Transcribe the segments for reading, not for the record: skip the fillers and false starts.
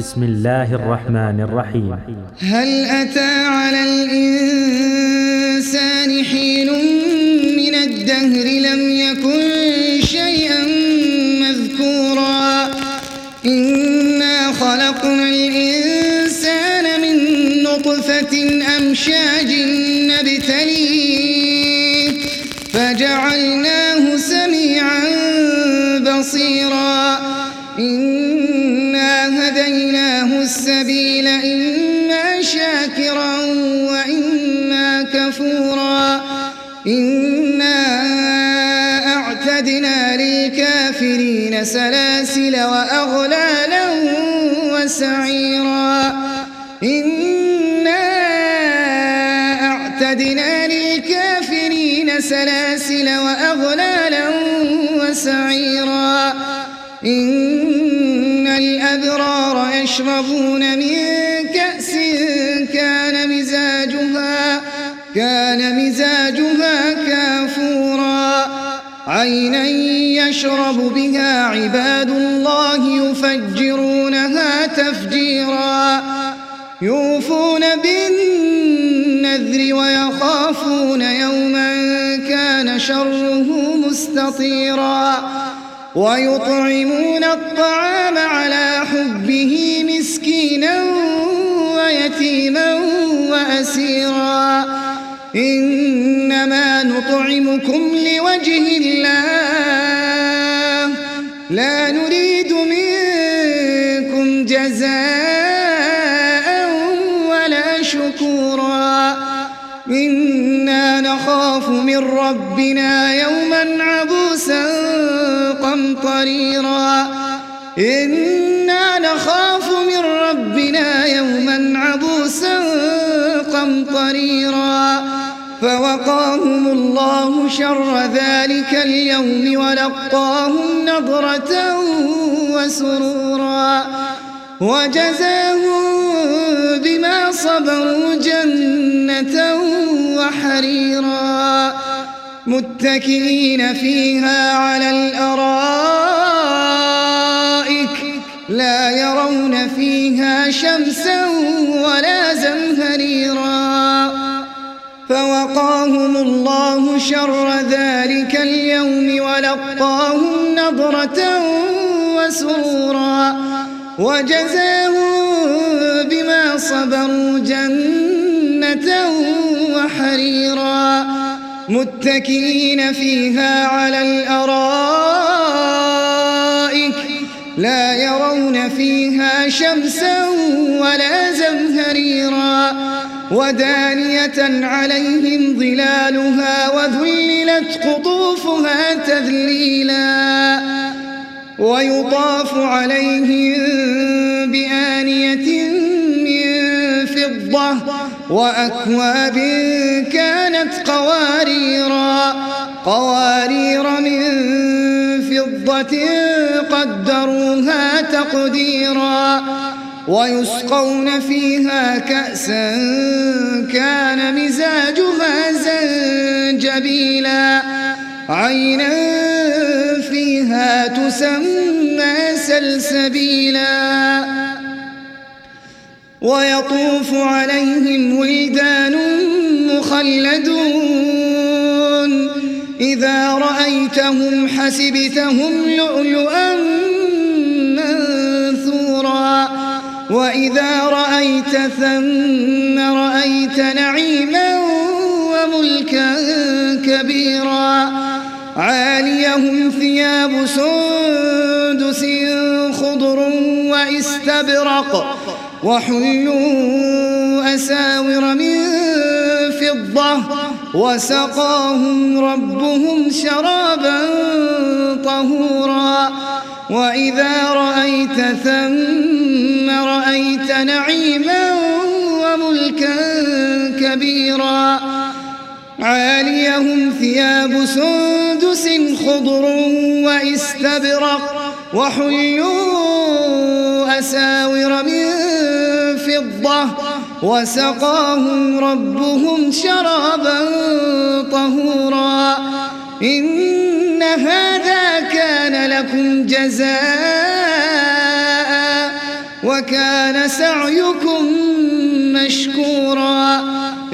بسم الله الرحمن الرحيم. هل أتى على الإنسان حين من الدهر لم يكن شيئا مذكورا إنا خلقنا الإنسان من نطفة أمشاج نبتليه فجعلناه سميعا بصيرا إنا هديناه السبيل إما شاكرا وإما كفورا إنا أعتدنا للكافرين سلاسل وأغلالا وسعيرا إنا أعتدنا للكافرين سلاسل وأغلالا وسعيرا إن الأبرار يشربون من كأس كان مزاجها كافورا عينا يشرب بها عباد الله يفجرونها تفجيرا يوفون بالنذر ويخافون يوما كان شره مستطيرا ويطعمون الطعام على حبه مسكينا ويتيما وأسيرا إنما نطعمكم لوجه الله لا نريد منكم جزاء ولا شكورا إنا نخاف من ربنا يوما عبوسا قمطريرا إنا نخاف من ربنا يوما عبوسا قمطريرا فوقاهم الله شر ذلك اليوم ولقاهم نضرة وسرورا وجزاهم بما صبروا جنة وحريرا متكئين فيها على الأرائك لا يرون فيها شمسا ولا زمهريرا فوقاهم الله شر ذلك اليوم ولقاهم نضرة وسرورا وجزاهم بما صبروا جنة وحريرا متكئين فيها على الأرائك لا يرون فيها شمسا ولا زمهريرا ودانية عليهم ظلالها وذللت قطوفها تذليلا ويطاف عليهم بآنية من فضة وأكواب كانت قوارير من فضة قدروها تقديرا ويسقون فيها كأسا كان مزاجها زنجبيلا عينا فيها تسمى سلسبيلا ويطوف عليهم ولدان مخلدون إذا رأيتهم حسبتهم لؤلؤا منثورا وإذا رأيت ثم رأيت نعيما وملكا كبيرا عاليهم ثياب سندس خضر واستبرق وحلوا أساور من فضة وسقاهم ربهم شرابا طهورا وإذا رأيت ثم رأيت نعيما وملكا كبيرا عاليهم ثياب سندس خضر واستبرق وحلوا أساور من فضة وسقاهم ربهم شرابا طهورا إن هذا كان لكم جزاء وكان سعيكم مشكورا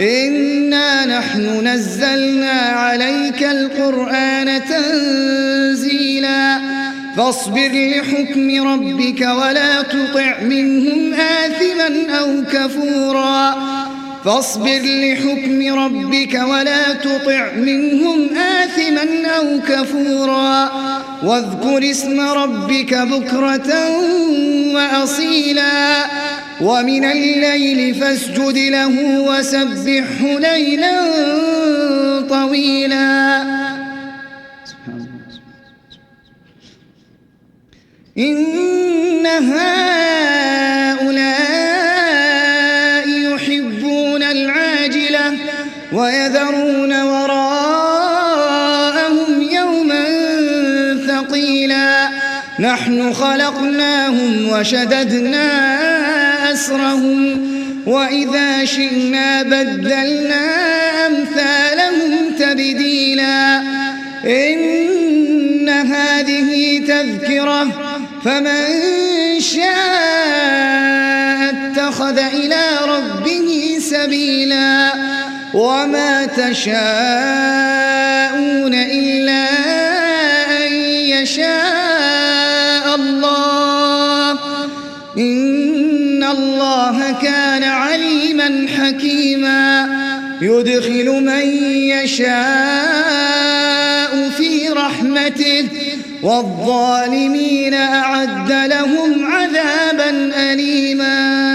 إنا نحن نزلنا عليك القرآن تنزيلا فاصبر لحكم ربك ولا تطع منهم آثما أو كفورا فاصبر لحكم ربك ولا تطع منهم آثما أو كفورا واذكر اسم ربك بكرة وأصيلا ومن الليل فاسجد له وسبحه ليلا طويلا إن هؤلاء يحبون العاجلة ويذرون وراءهم يوما ثقيلا نحن خلقناهم وشددنا أسرهم وإذا شئنا بدلنا أمثالهم تبديلا إن هذه تذكرة فمن شاء اتخذ إلى ربه سبيلا وما تشاءون إلا أن يشاء الله إن الله كان عليما حكيما يدخل من يشاء في رحمته والظالمين أعد لهم عذابا أليما